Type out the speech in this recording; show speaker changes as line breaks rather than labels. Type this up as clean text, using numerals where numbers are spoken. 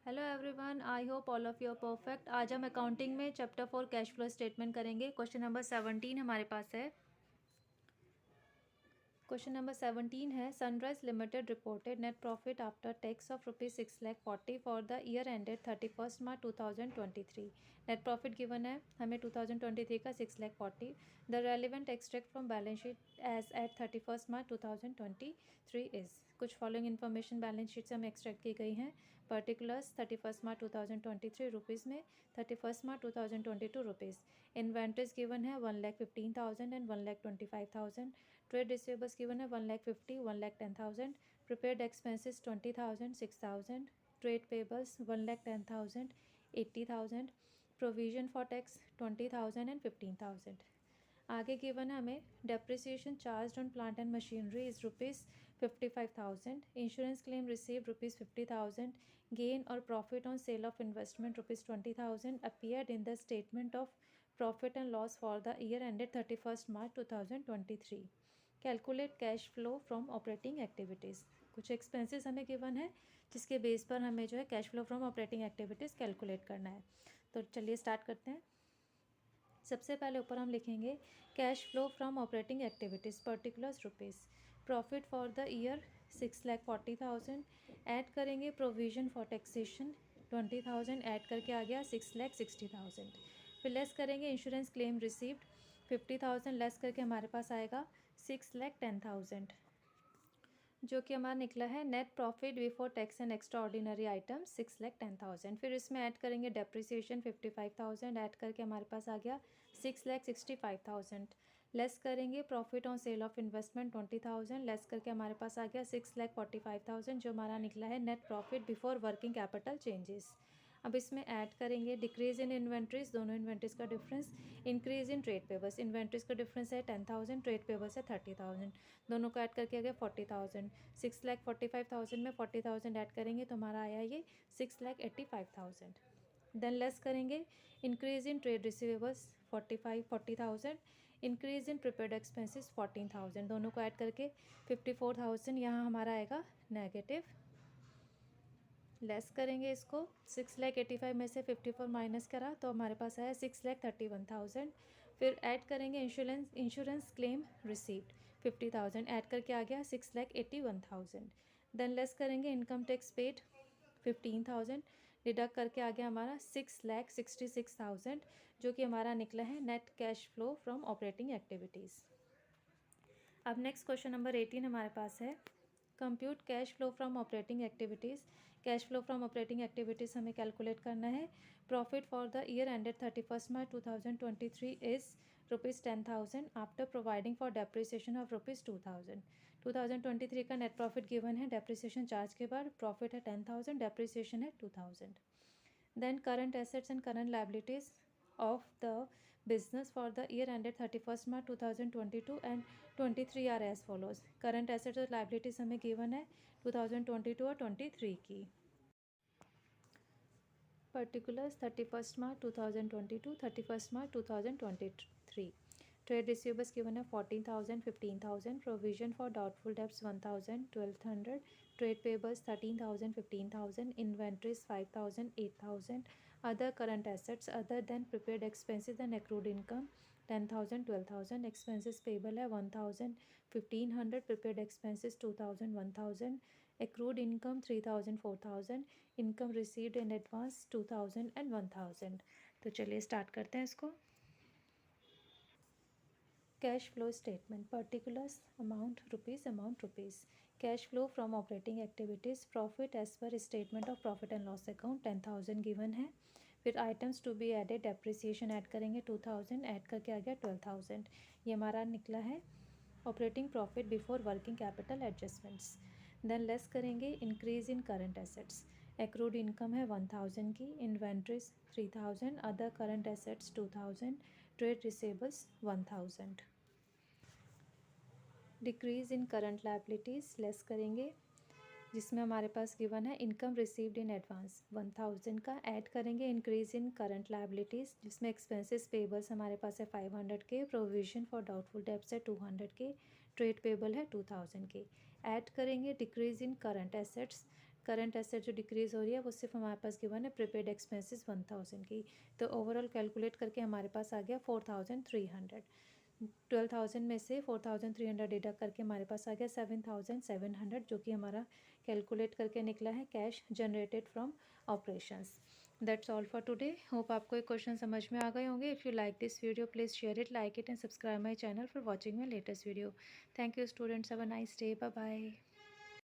Hello everyone, I hope all of you are perfect. आज हम accounting में chapter 4 cash flow statement करेंगे। Question number 17 हमारे पास है। क्वेश्चन नंबर 17 है, Sunrise Limited reported net profit after tax of ₹6,40,000 for the year ended 31 March 2023। Net profit given है हमें 2023 का 6,40,000। The relevant extract from balance sheet as at 31 March 2023 is. कुछ following information balance sheet से हमें extract की गई हैं। Particulars 31 March 2023 rupees में, 31 मार्च 2022 रुपीज़। इन्वेंट्रीज गिवन है 1,15,000 एंड 1,25,000। ट्रेड रिसीवेबल्स गिवन है 1,50,000, 1,10,000। Prepaid expenses 20,000, 6,000। Trade payables 1,10,000, 80,000। Provision for tax 20,000 and 15,000। आगे गिवन है हमें depreciation charge on plant and machinery is ₹55,000। Insurance claim received ₹50,000। Gain और profit on sale of investment ₹20,000 appeared in the statement of profit and loss for the year ended 31 March 2023। Calculate cash flow from operating activities. कुछ expenses हमें given है जिसके base पर हमें जो है cash flow from operating activities calculate करना है। तो चलिए स्टार्ट करते हैं। सबसे पहले ऊपर हम लिखेंगे cash flow from operating activities particulars rupees. Profit for the year 6,40,000। Add करेंगे प्रोविजन फॉर टैक्सेशन 20,000। ऐड करके आ गया 6,60,000। फिर लेस करेंगे इंश्योरेंस क्लेम रिसीव्ड 50,000। लेस करके हमारे पास आएगा 6,10,000, जो कि हमारा निकला है net profit before tax and extra ordinary item 6,10,000। फिर इसमें ऐड करेंगे डेप्रिसिएशन 55,000। ऐड करके हमारे पास आ गया 6,65,000। लेस करेंगे profit on sale of investment 20,000। Less करके हमारे पास आ गया 6,45,000, जो हमारा निकला है net profit before working capital changes. अब इसमें ऐड करेंगे डिक्रीज इन इन्वेंट्रीज, दोनों इन्वेंट्रीज का difference. Increase in trade payables, inventories का डिफरेंस है 10,000, ट्रेड पेबल्स है 30,000। दोनों को ऐड करके आ गया 40,000। 6,45,000 में 40,000 ऐड करेंगे तो हमारा आया ये 6,85,000। देन लेस करेंगे increase in trade receivables 40,000। Increase in prepared expenses 14,000। दोनों को ऐड करके 54,000 यहाँ हमारा आएगा नेगेटिव। लेस करेंगे इसको 6,85,000 में से 54 माइनस करा तो हमारे पास आया 6,31,000। फिर ऐड करेंगे इंश्योरेंस क्लेम रिसीव्ड 50,000। ऐड करके आ गया 6,81,000। देन लेस करेंगे इनकम टैक्स पेड 15,000। डिडक्ट करके आ गया हमारा 6,66,000, जो कि हमारा निकला है net cash flow from operating activities. अब नेक्स्ट क्वेश्चन नंबर 18 हमारे पास है, compute cash flow from operating activities. Cash flow from operating activities हमें कैलकुलेट करना है। Profit for the year ended 31 March 2023 is ₹10,000 after providing for depreciation of ₹2,000। 2023 का net profit given है depreciation charge के बाद। प्रॉफिट है 10,000, डेप्रिसिएशन है 2,000। Then current assets and current liabilities of the business for the year ended 31st March 2022 and 23 are as follows. Current assets और liabilities हमें given है 2022 और 23 की। Particulars 31st March 2022, 31st March 2023. Trade receivables given है 14,000, 15,000. Provision for doubtful debts 1,000, 1,200. Trade payables 13,000, 15,000. Inventories 5,000, 8,000. Other current assets other than prepared expenses and accrued income 10,000, 12,000. Expenses payable है 1,000, 1,500. Prepared expenses 2,000, 1,000. Accrued income 3,000, 4,000. Income received in advance 2,000 and 1,000। तो चलिए start करते हैं इसको। Cash flow statement particulars amount rupees. Cash flow from operating activities profit as per statement of profit and loss account 10,000 given है। फिर items to be added depreciation add करेंगे 2,000। Add करके आ गया 12,000। ये हमारा निकला है operating profit before working capital adjustments. Then less करेंगे increase in current assets. Accrued income है 1,000 की। Inventories 3,000। Other current assets 2,000। Trade receivables 1,000। Decrease in current liabilities less करेंगे, जिसमें हमारे पास गिवन है इनकम रिसीव्ड इन एडवांस 1,000 का। ऐड करेंगे इंक्रीज इन करंट लायबिलिटीज़, जिसमें एक्सपेंसेस पेबल्स हमारे पास है 500 के। प्रोविजन फॉर डाउटफुल डेब्ट्स है 200 के। ट्रेड पेबल है 2,000 के। ऐड करेंगे decrease in current assets current asset जो डिक्रीज़ हो रही है वो सिर्फ हमारे पास गिवन है प्रीपेड एक्सपेंसेस 1000 की। तो ओवरऑल कैलकुलेट करके हमारे पास आ गया 4300। 12,000 में से 4,300 डिडक्ट करके हमारे पास आ गया 7,700, जो कि हमारा कैलकुलेट करके निकला है cash generated from operations. That's all for today. Hope आपको ये क्वेश्चन समझ में आ गए होंगे। If you like this video please share it, like it and subscribe my channel for watching my latest video. Thank you students, have a nice day, bye bye.